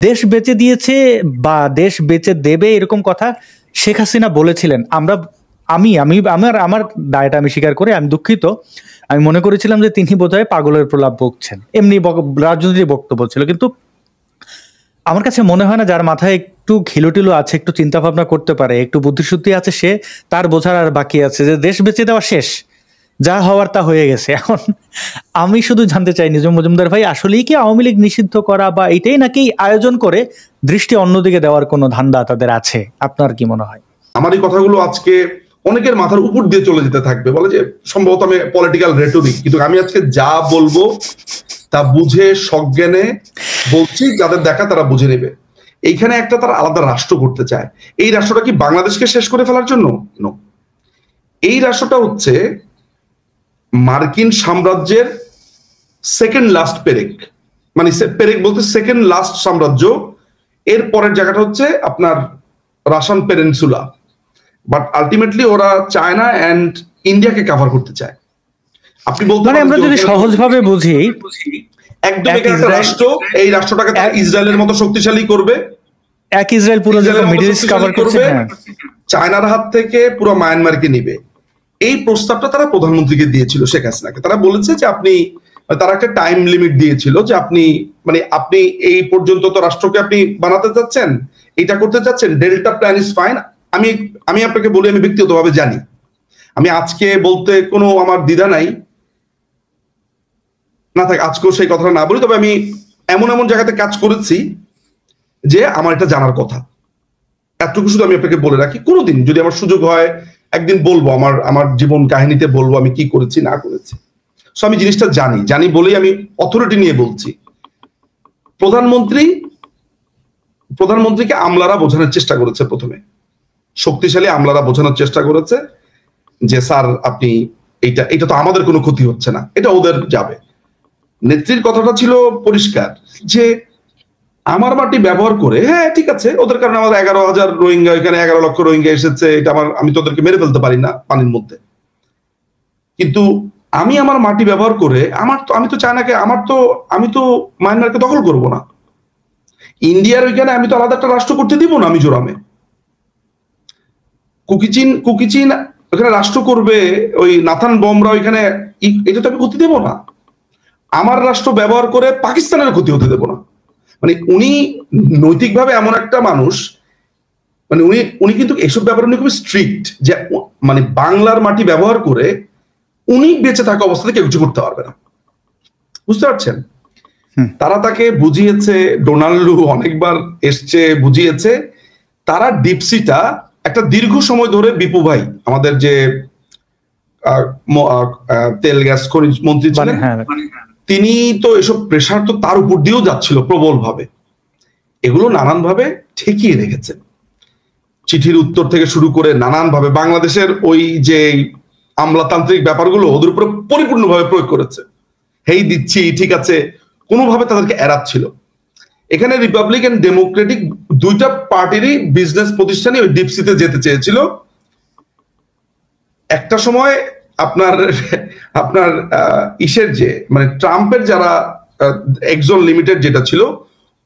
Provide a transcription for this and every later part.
দেশ বেচে দিয়েছে বা দেশ বেচে দেবে এরকম কথা শেখ হাসিনা বলেছিলেন। আমি আমি আমার দায়টা আমি স্বীকার করে আমি দুঃখিত। আমি মনে করেছিলাম যে তিনি বোধহয় পাগলের প্রলাপ বকছেন, এমনি রাজনৈতিক বক্তব্য ছিল। কিন্তু আমার কাছে মনে হয় না যার মাথায় একটু খিলুটিলু আছে, একটু চিন্তা ভাবনা করতে পারে, একটু বুদ্ধিশুদ্ধি আছে, সে তার বোঝার আর বাকি আছে যে দেশ বেচে দেওয়া শেষ, যা হওয়ার তা হয়ে গেছে। এখন আমি শুধু জানতে চাই নিজম মজুমদার ভাই, আসলেই কি আওয়ামী লীগ নিষিদ্ধ করা বা এটাই নাকি আয়োজন করে দৃষ্টি অন্যদিকে দেওয়ার কোনো ধান্দা তাদের আছে? আপনার কি মনে হয়? আমার এই কথাগুলো আজকে অনেকের মাথার উপর দিয়ে চলে যেতে থাকবে, বলে যে সম্ভবত আমি পলিটিক্যাল রেটরিক, কিন্তু আমি আজকে যা বলবো তা বুঝে সজ্ঞানে বলছি, যাদের দেখা তারা বুঝে নেবে। এইখানে একটা তারা আলাদা রাষ্ট্র করতে চায়। এই রাষ্ট্রটা কি বাংলাদেশকে শেষ করে ফেলার জন্য? নো, এই রাষ্ট্রটা হচ্ছে মার্কিন সাম্রাজ্যের সেকেন্ড লাস্ট পেরেক, মানে পেরেক বলতে সেকেন্ড লাস্ট সাম্রাজ্য। এর পরের জায়গাটা হচ্ছে আপনার রাশিয়ান পেনিনসুলা, বাট আলটিমেটলি ওরা চায়না এন্ড ইন্ডিয়াকে কভার করতে চায়। আপনি বলতে মানে আমরা যদি সহজভাবে বুঝি, একদম একটা রাষ্ট্র, এই রাষ্ট্রটাকে তারা ইসরায়েলের মতো শক্তিশালী করবে, এক ইসরায়েল পুরো মিডল ইস্ট কভার করবে, চায়নার হাত থেকে পুরো মায়ানমারকে নিবে। এই প্রস্তাবটা তারা প্রধানমন্ত্রীকে দিয়েছিল, শেখ হাসিনাকে। তারা বলেছে যে আপনি, তারা একটা টাইম লিমিট দিয়েছিল যে আপনি মানে আপনি এই পর্যন্ত তো রাষ্ট্রকে আপনি বানাতে চাচ্ছেন, এটা করতে চাচ্ছেন, ডেল্টা প্ল্যান ইজ ফাইন। আমি আপনাকে বলি, আমি ব্যক্তিগতভাবে জানি, আমি আজকে বলতে কোনো আমার দ্বিধা নাই, না থাকে আজকেও সেই কথাটা না বলি, তবে আমি এমন এমন জায়গাতে কাজ করেছি যে আমার এটা জানার কথা। এতটুকু শুধু আমি আপনাকে বলে রাখি, কোনোদিন যদি আমার সুযোগ হয় একদিন বলবো, আমার জীবন কাহিনীতে বলবো আমি কি করেছি না করেছি। সো আমি জিনিসটা জানি বলেই আমি অথরিটি নিয়ে বলছি। প্রধানমন্ত্রীকে আমলারা বোঝানোর চেষ্টা করেছে, প্রথমে শক্তিশালী আমলারা বোঝানোর চেষ্টা করেছে যে স্যার আপনি এটা তো আমাদের কোনো ক্ষতি হচ্ছে না, এটা ওদের যাবে। নেত্রীর কথাটা ছিল পরিষ্কার যে আমার মাটি ব্যবহার করে, হ্যাঁ ঠিক আছে, ওদের কারণে আমাদের 11,000 রোহিঙ্গা, এখানে 11 লক্ষ রোহিঙ্গা এসেছে, এটা আমি তো ওদেরকে মেরে ফেলতে পারি না পানির মধ্যে, কিন্তু আমি আমার মাটি ব্যবহার করে আমি তো চায়নাকে, আমি তো মায়ানমারকে দখল করব না। ইন্ডিয়ার ওইখানে আমি তো আলাদা একটা রাষ্ট্র করতে দিব না মিজোরামে। কুকিচিন ওখানে রাষ্ট্র করবে, ওই নাথান বমরা ওইখানে, এটা তো আমি ক্ষতি দেব না। আমার রাষ্ট্র ব্যবহার করে পাকিস্তানের ক্ষতি হতে দেব না। মানে উনি নৈতিকভাবে এমন একটা মানুষ, মানে উনি কিন্তু এসব ব্যাপারে উনি খুবই স্ট্রিক্ট, যে মানে বাংলার মাটি ব্যবহার করে উনি বেঁচে থাকা অবস্থাতে কেউ কিছু করতে পারবে না, বুঝতে পারছেন? তারা তাকে বুঝিয়েছে, ডোনাল্ডু অনেকবার এসছে বুঝিয়েছে। তারা ডিপসিটা একটা দীর্ঘ সময় ধরে, বিপু ভাই আমাদের যে তেল গ্যাস খনিজ মন্ত্রী ছিলেন, তিনি তো এসব প্রেশার তো তার উপর দিয়েও যাচ্ছিল প্রবল ভাবে, এগুলো নানান ভাবে ঠেকিয়ে রেখেছে। চিঠির উত্তর থেকে শুরু করে নানান ভাবে বাংলাদেশের ওই যে আমলাতান্ত্রিক ব্যাপারগুলো ওদের উপরে পরিপূর্ণভাবে প্রয়োগ করেছে। হেই দিচ্ছি, ঠিক আছে, কোনোভাবে তাদেরকে এড়াচ্ছিল। এখানে রিপাবলিকান ডেমোক্রেটিক দুইটা পার্টিরই বিজনেস প্রতিষ্ঠানই ওই ডিপসিতে যেতে চেয়েছিল। একটা সময় আপনার ইসের যে মানে ট্রাম্পের যারা এক্সন লিমিটেড যেটা ছিল,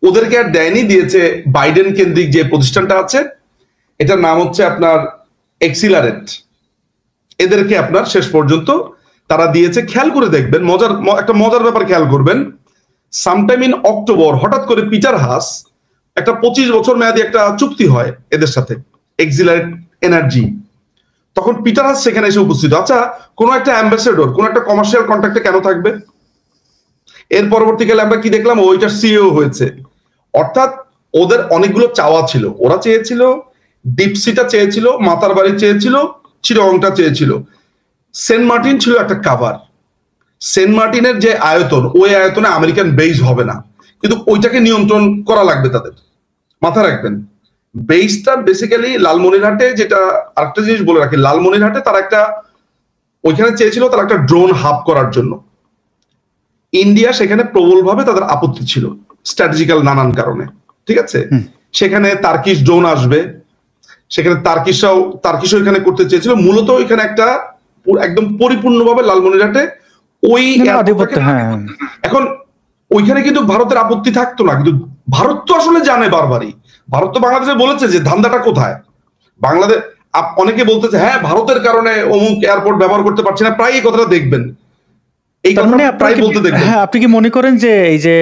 ওদেরকে আর দেয়নি, দিয়েছে বাইডেন কেন্দ্রিক যে প্রতিষ্ঠানটা আছে, এটার নাম হচ্ছে আপনার এক্সিলারেট। এদেরকে আপনার শেষ পর্যন্ত তারা দিয়েছে। খেয়াল করে দেখবেন, একটা মজার ব্যাপার খেয়াল করবেন, সামটাইম ইন অক্টোবর হঠাৎ করে পিটার হাস একটা 25 বছর মেয়াদী একটা চুক্তি হয় এদের সাথে, এক্সিলারেট এনার্জি। তখন পিটার হাস সেখানে এসে উপস্থিত। আচ্ছা, কোন একটা অ্যাম্বাসেডর কোন একটা কমার্শিয়াল কন্ট্রাক্টে কেন থাকবে? এর পরবর্তীকালে আমরা কি দেখলাম, ওইটার সিইও হয়েছে। অর্থাৎ ওদের অনেকগুলো চাওয়া ছিল। ওরা চেয়েছিল ডিপসিটা, চেয়েছিল মাতার বাড়ি, চেয়েছিল চিরংটা, চেয়েছিল সেন্ট মার্টিন ছিল একটা কাভার। সেন্ট মার্টিনের যে আয়তন, ওই আয়তনে আমেরিকান বেস হবে না, কিন্তু ওইটাকে নিয়ন্ত্রণ করা লাগবে তাদের। মাথা রাখবেন, বেসটা বেসিক্যালি লালমনিরহাটে, যেটা আরেকটা জিনিস বলে রাখি, লালমনিরহাটে তারা একটা ওইখানে চেয়েছিল তারা একটা ড্রোন হাব করার জন্য। ইন্ডিয়া সেখানে প্রবলভাবে তাদের আপত্তি ছিল, স্ট্র্যাটেজিক্যাল নানান কারণে, ঠিক আছে? সেখানে তার্কিশ ড্রোন আসবে, সেখানে তার্কিশও এখানে করতে চেয়েছিল। মূলত ওইখানে একটা একদম পরিপূর্ণভাবে লালমনিরহাটে ওই, এখন ওইখানে কিন্তু ভারতের আপত্তি থাকতো না, কিন্তু ভারত তো আসলে জানে বারবারই, ভারত তো বাংলাদেশে বলেছে যে ধান্দাটা কোথায়। বাংলাদেশ অনেকে বলতেছে হ্যাঁ ভারতের কারণে অমুক এয়ারপোর্ট ব্যবহার করতে পারছি না, প্রায় এই কথাটা দেখবেন, এই কথা প্রায় বলতে দেখবেন। হ্যাঁ, আপনি কি মনে করেন যে এই যে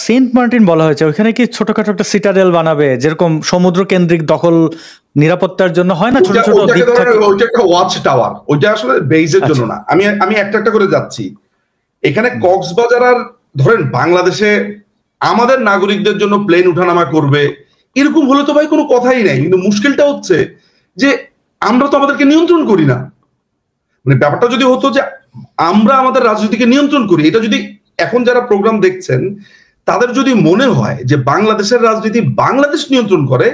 সেন্ট মার্টিন বলা হয়েছে ওইখানে কি ছোটখাটো একটা সিটাডেল বানাবে, যেরকম সমুদ্র কেন্দ্রিক দখল নিরাপত্তার জন্য হয় না, ছোট ছোট দ্বীপ থাকে? ওইটা একটা ওয়াচ টাওয়ার, ওইটা আসলে বেইজের জন্য না। আমি একটা একটা করে যাচ্ছি। এখানে কক্সবাজার আর ধরেন বাংলাদেশে আমাদের নাগরিকদের জন্য প্লেন উঠানামা করবে, এরকম হলে তো ভাই কোনো কথাই নাই। কিন্তু মুশকিলটা হচ্ছে যে আমরা তো আমাদেরকে নিয়ন্ত্রণ করি না। মানে ব্যাপারটা যদি হতো যে আমরা আমাদের রাজনীতিকে নিয়ন্ত্রণ করি, এটা যদি এখন যারা প্রোগ্রাম দেখছেন তাদের যদি মনে হয় যে বাংলাদেশের রাজনীতি বাংলাদেশ নিয়ন্ত্রণ করে,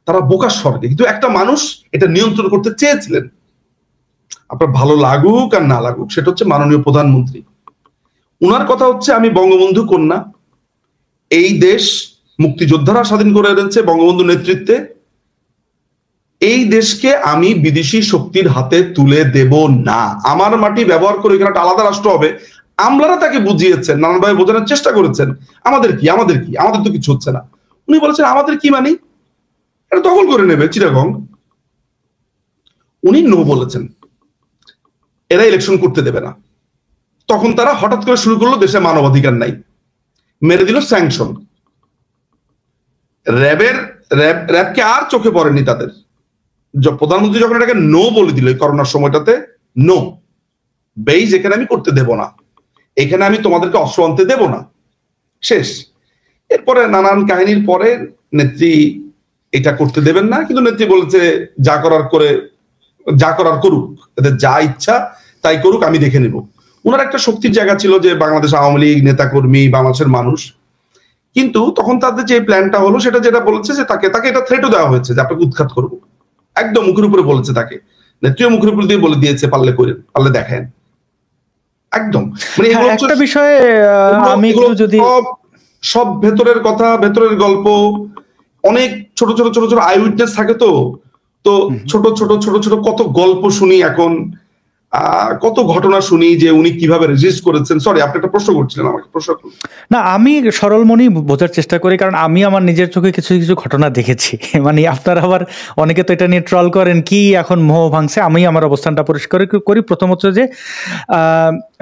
তারা বোকার স্বর্গে। কিন্তু একটা মানুষ এটা নিয়ন্ত্রণ করতে চেয়েছিলেন, আপনার ভালো লাগুক আর না লাগুক, সেটা হচ্ছে মাননীয় প্রধানমন্ত্রী। উনার কথা হচ্ছে আমি বঙ্গবন্ধু কন্যা, এই দেশ মুক্তিযোদ্ধারা স্বাধীন করে এনেছে বঙ্গবন্ধু নেতৃত্বে, এই দেশকে আমি বিদেশি শক্তির হাতে তুলে দেব না। আমার মাটি ব্যবহার করে এখানে একটা আলাদা রাষ্ট্র হবে। আমলারা তাকে বুঝিয়েছেন, নানানভাবে বোঝানোর চেষ্টা করেছেন, আমাদের কি আমাদের কি, আমাদের তো কিছু হচ্ছে না। উনি বলেছেন আমাদের কি মানে এটা দখল করে নেবে চিটাগং। উনি নো বলেছেন, এরা ইলেকশন করতে দেবে না। তখন তারা হঠাৎ করে শুরু করলো দেশে মানবাধিকার নাই, মেরে দিল স্যাংশন। র্যাবকে আর চোখে পড়েনি তাদের। প্রধানমন্ত্রী যখন এটাকে নো বলে দিল করোনার সময়টাতে, নো বেইজ এখানে আমি করতে দেব না, এখানে আমি তোমাদেরকে অস্ত্র আনতে দেব না, শেষ। এরপরে নানান কাহিনীর পরে নেত্রী এটা করতে দেবেন না, কিন্তু নেত্রী বলেছে যা করার করুক, এদের যা ইচ্ছা তাই করুক, আমি দেখে নেব। ওনার একটা শক্তির জায়গা ছিল যে বাংলাদেশ আওয়ামী লীগ নেতাকর্মী, বাংলাদেশের মানুষ। কিন্তু তখন তাদের যে প্ল্যানটা হলো সেটা যেটা বলেছে যে তাকে এটা থ্রেটও দেওয়া হয়েছে যে আপনাকে উৎখাত করবো, একদম মুখের উপরে বলেছে তাকে। নেত্রীও মুখের উপর দিয়ে বলে দিয়েছে পারলে করেন, পারলে দেখেন, একদম। মানে একটা বিষয়ে আমি যদি সব ভেতরের কথা, ভেতরের গল্প, অনেক ছোট ছোট ছোট ছোট আই উইটনেস থাকে, তো ছোট ছোট ছোট ছোট কত গল্প শুনি এখন, কত ঘটনা শুনি যে উনি কিভাবে রেজিস্ট করেছেন। সরি, আপনি একটা প্রশ্ন করছিলেন আমাকে, প্রশ্ন না, আমি সরল মনেই বোঝার চেষ্টা করি, কারণ আমি আমার নিজের চোখে কিছু কিছু ঘটনা দেখেছি। মানে আপনারা আবার অনেকে তো এটা নিয়ে ট্রল করেন কি এখন মোহ ভাঙছে, আমি আমার অবস্থানটা পরিষ্কার করি। প্রথমত যে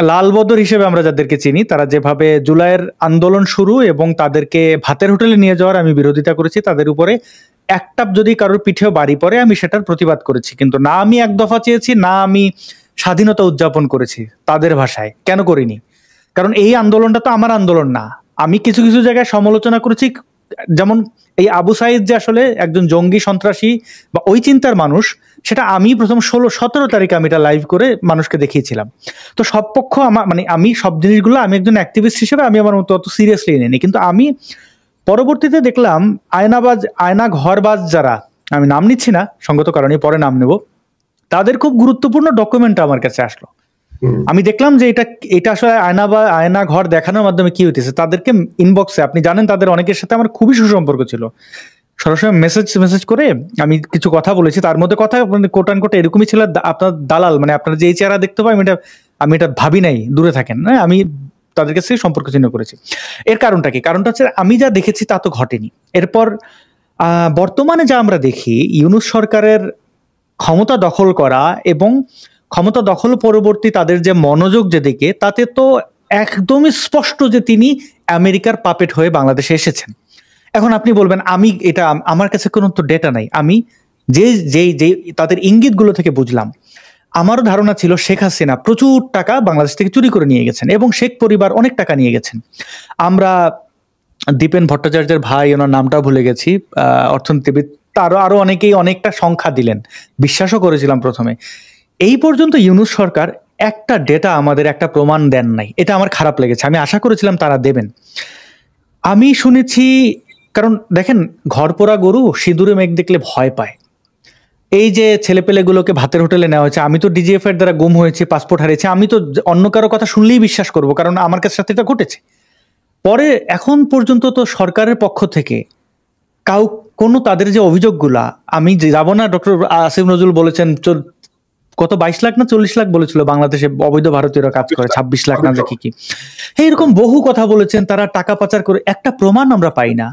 লালবদর হিসেবে আমরা যাদেরকে চিনি, তারা যেভাবে জুলাইয়ের আন্দোলন শুরু এবং তাদেরকে ভাতের হোটেলে নিয়ে যাওয়ার আমি বিরোধিতা করেছি, তাদের উপরে একটা যদি কারোর পিঠেও বাড়ি পড়ে আমি সেটার প্রতিবাদ করেছি, কিন্তু না আমি এক দফা চেয়েছি, না আমি স্বাধীনতা উদযাপন করেছি তাদের ভাষায়। কেন করিনি? কারণ এই আন্দোলনটা তো আমার আন্দোলন না। আমি কিছু কিছু জায়গায় সমালোচনা করেছি, যেমন এই আবু সাইদ যে আসলে একজন জঙ্গি সন্ত্রাসী বা ওই চিন্তার মানুষ, সেটা আমি প্রথম 16-17 তারিখে আমি এটা লাইভ করে মানুষকে দেখিয়েছিলাম। তো সব পক্ষ আমার, মানে আমি সব জিনিসগুলো আমি একজন অ্যাক্টিভিস্ট হিসেবে আমি আমার মতো অত সিরিয়াসলি নিইনি, কিন্তু আমি পরবর্তীতে দেখলাম আয়না ঘরবাজ যারা, আমি নাম নিচ্ছি না সঙ্গত কারণে, পরে নাম নেব, তাদের খুব গুরুত্বপূর্ণ ডকুমেন্ট আমার কাছে আসলো। আমি দেখলাম যে এটা আসলে আয়না ঘর দেখানোর মাধ্যমে কি হইতেছে। তাদেরকে ইনবক্সে, আপনি জানেন তাদের অনেকের সাথে আমার খুবই সুসম্পর্ক ছিল, সরাসরি মেসেজ করে আমি কিছু কথা বলেছি। তার মধ্যে কথা কোট আন কোট এরকমই ছিল, আপনার দালাল, মানে আপনার যে চেহারা দেখতে পাই আমি এটা ভাবি নাই, দূরে থাকেন। আমি তাদের কাছে সম্পর্ক চিহ্ন করেছি। এর কারণটা কি? কারণটা হচ্ছে আমি যা দেখেছি তা তো ঘটেনি। এরপর বর্তমানে যা আমরা দেখি, ইউনূস সরকারের ক্ষমতা দখল করা এবং ক্ষমতা দখল পরবর্তী তাদের যে মনোযোগ যেদিকে, তাতে তো একদমই স্পষ্ট যে তিনি আমেরিকার পাপেট হয়ে বাংলাদেশে এসেছেন। এখন আপনি বলবেন আমি এটা, আমার কাছে কোনো তো ডেটা নাই, আমি যে তাদের ইঙ্গিতগুলো থেকে বুঝলাম। আমারও ধারণা ছিল শেখ হাসিনা প্রচুর টাকা বাংলাদেশ থেকে চুরি করে নিয়ে গেছেন এবং শেখ পরিবার অনেক টাকা নিয়ে গেছেন। আমরা দীপেন ভট্টাচার্যের ভাই, ওনার নামটাও ভুলে গেছি, অর্থনীতিবিদ, আরো অনেকেই অনেকটা সংখ্যা দিলেন, বিশ্বাসও করেছিলাম প্রথমে। এই পর্যন্ত ইউনূস সরকার একটা ডেটা আমাদের, একটা প্রমাণ দেন নাই। এটা আমার খারাপ লেগেছে, আমি আশা করেছিলাম তারা দেবেন। আমি শুনেছি, কারণ দেখেন ঘর পোড়া গরু সিঁদুরে মেঘ দেখলে ভয় পায়। এই যে ছেলেপেলেগুলোকে ভাতের হোটেলে নেওয়া হয়েছে, আমি তো ডিজিএফ এর দ্বারা গুম হয়েছে, পাসপোর্ট হারিয়েছে, আমি তো অন্য কারো কথা শুনলেই বিশ্বাস করব, কারণ আমার কাছে সাথে এটা ঘটেছে। পরে এখন পর্যন্ত তো সরকারের পক্ষ থেকে কোনো তাদের যে অভিযোগগুলা, আমি যাব না, ডক্টর আসিফ নজরুল বলেছেন কত 22 লাখ না 40 লাখ বলেছিল বাংলাদেশে অবৈধ ভারতীয়রা কাজ করে, 26 লাখ না দেখি কি এইরকম বহু কথা বলেছেন। তারা টাকা পাচার করে, একটা প্রমাণ আমরা পাই না,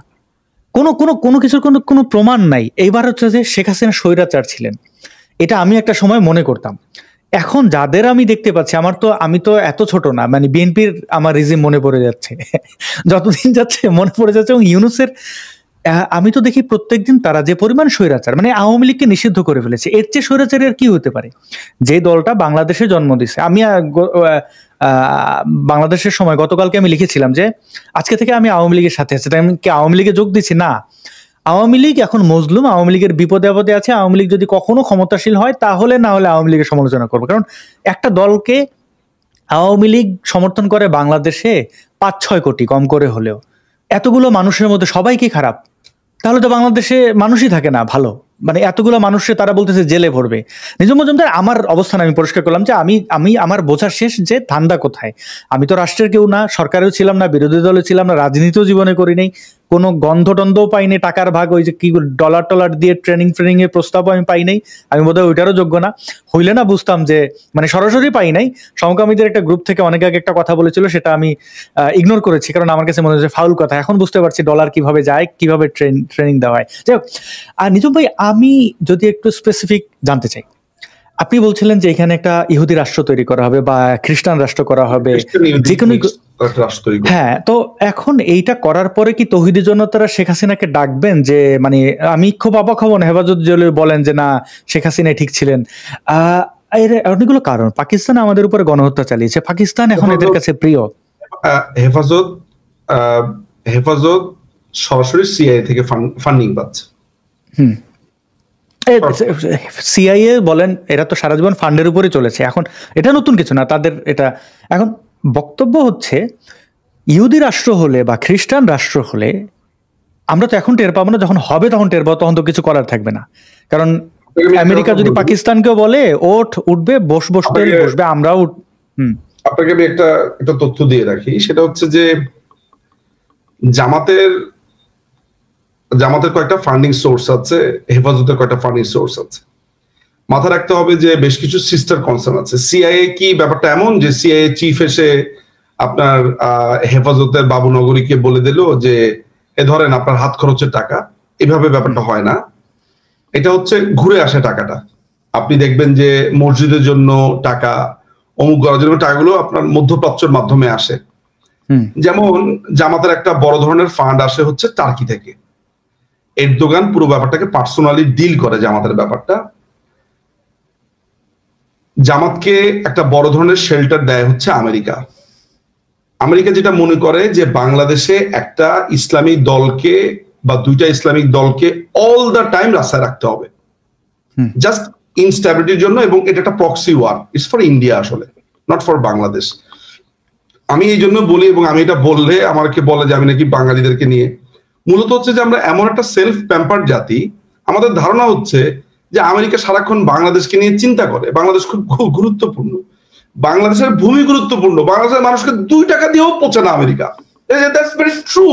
কোনো কিছুর কোনো প্রমাণ নাই। এইবার হচ্ছে যে শেখ হাসিনা স্বৈরাচার ছিলেন, এটা আমি একটা সময় মনে করতাম। এখন যাদের আমি দেখতে পাচ্ছি, আমি তো এত ছোট না, মানে বিএনপির আমার রিজিম মনে পড়ে যাচ্ছে যতদিন যাচ্ছে মনে পড়ে যাচ্ছে। এবং ইউনূসের আমি তো দেখি প্রত্যেকদিন তারা যে পরিমাণ স্বৈরাচার, মানে আওয়ামী লীগকে নিষিদ্ধ করে ফেলেছে, এর চেয়ে স্বৈরাচারের কি হতে পারে? যে দলটা বাংলাদেশে জন্ম দিছে, আমি বাংলাদেশের সময় গতকালকে আমি লিখেছিলাম যে আজকে থেকে আমি আওয়ামী লীগের সাথে আছি, তাই আমি কি আওয়ামী লীগে যোগ দিচ্ছি? না, আওয়ামী লীগ এখন মজলুম, আওয়ামী লীগের বিপদে আপদে আছে। আওয়ামী লীগ যদি কখনো ক্ষমতাশীল হয় তাহলে, না হলে আওয়ামী লীগের সমালোচনা করবো। কারণ একটা দলকে আওয়ামী লীগ সমর্থন করে বাংলাদেশে 5-6 কোটি কম করে হলেও, এতগুলো মানুষের মধ্যে সবাই কি খারাপ? তাহলে তো বাংলাদেশে মানুষই থাকে না ভালো, মানে এতগুলো মানুষে তারা বলতেছে জেলে ভরবে। নিজম মজুমদার, আমার অবস্থান আমি পরিষ্কার করলাম যে আমি আমার বোঝার শেষ যে ধান্দা কোথায়। আমি তো রাষ্ট্রের কেউ না, সরকারেও ছিলাম না, বিরোধী দলে ছিলাম না, রাজনীতিও জীবনে করি নাই, কোনো গন্ধ টন্ধও পাইনি, টাকার ভাগ ওই যে কি ডলার দিয়ে ট্রেনিং এর প্রস্তাবও আমি পাই নাই, আমি বোধহয় ওইটারও যোগ্য না। হইলে না বুঝতাম যে, মানে সরাসরি পাই নাই, সমকামীদের একটা গ্রুপ থেকে অনেক আগে একটা কথা বলেছিল, সেটা আমি ইগনোর করেছি, কারণ আমার কাছে মনে হচ্ছে ফাউল কথা। এখন বুঝতে পারছি ডলার কিভাবে যায়, কিভাবে ট্রেনিং দেওয়া হয়। যাই হোক, আর নিজম ভাই, আমি যদি একটু স্পেসিফিক জানতে চাই, আপনি বলছিলেন যে এখানে একটা ইহুদি রাষ্ট্র তৈরি করা হবে বা খ্রিস্টান রাষ্ট্র করা হবে, যে কোনো, হ্যাঁ। তো এখন এইটা করার পরে কি তৌহিদি জনতারা শেখ হাসিনাকে ডাকবেন? যে মানে আমি খুব অবাক হব না হেফাজত জলিল বলেন যে না, শেখ হাসিনা ঠিক ছিলেন। এর অনেকগুলো কারণ, পাকিস্তান আমাদের উপরে গণহত্যা চালিয়েছে, পাকিস্তান এখন এদের কাছে প্রিয়। হেফাজত সরাসরি সিআইএ থেকে ফান্ডিং পাচ্ছে। সিআইএ বলেন, এরা তো সারা জীবন ফান্ডের উপরে চলেছে, এখন এটা নতুন কিছু না তাদের। এটা এখন বক্তব্য হচ্ছে ইহুদি রাষ্ট্র হলে বা খ্রিস্টান রাষ্ট্র হলে আমরা তো এখন টের পাবো না, যখন হবে তখন টের পাবো, তখন তো কিছু করার থাকবে না। কারণ আমেরিকা যদি পাকিস্তানকেও বলে উঠবে, বসবে, আমরাও আপনাকে আমি একটা তথ্য দিয়ে রাখি, সেটা হচ্ছে যে জামাতের কয়েকটা ফান্ডিং সোর্স আছে, হেফাজতের কয়েকটা ফান্ডিং সোর্স আছে। মাথায় রাখতে হবে যে বেশ কিছু সিস্টার কনসার্ন আছে। সিআইএ কি ব্যাপারটা এমন যে সিআইএ চিফ এসে আপনার হেফাজতের বাবুনগরীকে বলে দিল যে এ ধরেন আপনার হাত খরচের টাকা? এভাবে ব্যাপারটা হয় না। এটা হচ্ছে ঘুরে আসে টাকাটা। আপনি দেখবেন যে মসজিদের জন্য টাকা, অমুক করার জন্য টাকাগুলো আপনার মধ্যপ্রাচ্যের মাধ্যমে আসে। যেমন জামাতের একটা বড় ধরনের ফান্ড আসে হচ্ছে টার্কি থেকে। এরদোগান পুরো ব্যাপারটাকে পার্সোনালি ডিল করে জামাতের ব্যাপারটা। জামাতকে একটা বড় ধরনের শেল্টার দেয় হচ্ছে আমেরিকা। আমেরিকা যেটা মনে করে যে বাংলাদেশে একটা ইসলামিক দলকে বা দুইটা ইসলামিক দলকে অল দ্য টাইম রাস্তায় রাখতে হবে, জাস্ট ইনস্টেবিলিটির জন্য। এবং এটা একটা proxy war, it's for India আসলে, নট ফর বাংলাদেশ। আমি এই জন্য বলি, এবং আমি এটা বললে আমাকে বলে যে আমি নাকি বাঙালিদেরকে নিয়ে, মূলত হচ্ছে যে আমরা এমন একটা সেলফ প্যাম্পার্ড জাতি, আমাদের ধারণা হচ্ছে যে আমেরিকা সারাক্ষণ বাংলাদেশকে নিয়ে চিন্তা করে, বাংলাদেশ খুব গুরুত্বপূর্ণ, বাংলাদেশের ভূমি গুরুত্বপূর্ণ, বাংলাদেশের মানুষকে 2 টাকা দিয়েও পৌঁছে না আমেরিকা। That's very true.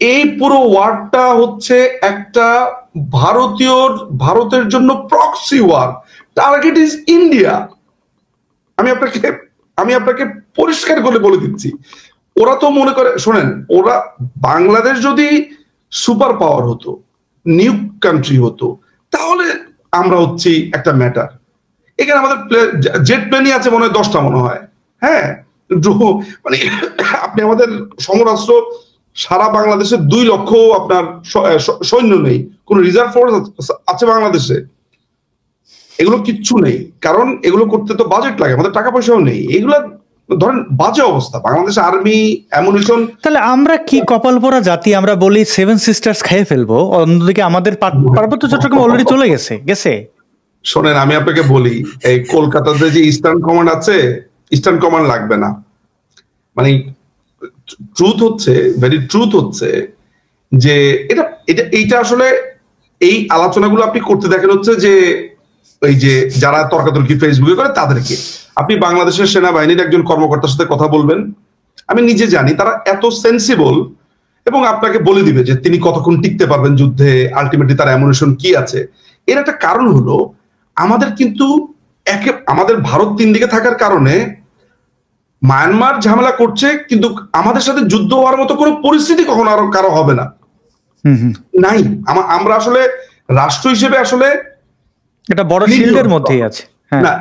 এই পুরো ওয়ারটা হচ্ছে একটা ভারতের জন্য proxy war, target is India. আমি আপনাকে পরিষ্কার করে বলে দিচ্ছি, ওরা তো মনে করে, শোনেন, ওরা বাংলাদেশ যদি সুপার পাওয়ার হতো, নিউ কান্ট্রি হতো, তাহলে আমরা হচ্ছি একটা ম্যাটার। এখানে আমাদের জেট প্লেনই আছে মনে হয় 10টা মনে হয়। হ্যাঁ, মানে আপনি আমাদের সমরাষ্ট্র সারা বাংলাদেশে 2 লক্ষ আপনার সৈন্য নেই, কোন রিজার্ভ ফোর্স আছে বাংলাদেশে? এগুলো কিচ্ছু নেই, কারণ এগুলো করতে তো বাজেট লাগে, আমাদের টাকা পয়সাও নেই। এগুলো ধরেন বাজে অবস্থা, বাংলাদেশ আর্মি অ্যামুনিশন। তাহলে আমরা কি কপাল পোড়া জাতি, আমরা বলি 7 সিস্টার্স খেয়ে ফেলবো, অন্যদিকে আমাদের পার্বত্য চট্টগ্রাম অলরেডি চলে গেছে। শোনেন, আমি আপনাকে বলি, এই কলকাতাতে যে ইস্টার্ন কমান্ড আছে, ইস্টার্ন কমান্ড লাগবে না। মানে ট্রুথ হচ্ছে যে এইটা আসলে এই আলোচনাগুলো আপনি করতে দেখেন হচ্ছে যে এই যে যারা তর্কাতর্কি ফেসবুকে করে তাদেরকে। আপনি বাংলাদেশের সেনাবাহিনীর একজন কর্মকর্তার সাথে কথা বলবেন, আমি নিজে জানি তারা এত সেন্সিবল, এবং আপনাকে বলে দিবে যে তিনি কতক্ষণ টিকতে পারবেন যুদ্ধে, আলটিমেটলি তার অ্যামুনিশন কি আছে। এর একটা কারণ হলো আমাদের কিন্তু আমাদের ভারত 3 দিকে থাকার কারণে মায়ানমার ঝামেলা করছে, কিন্তু আমাদের সাথে যুদ্ধ হওয়ার মতো কোনো পরিস্থিতি কখনো আরো কারো হবে না, নাই। আমরা আসলে রাষ্ট্র হিসেবে আসলে এটা বড় শিল্ডের মধ্যেই আছে। না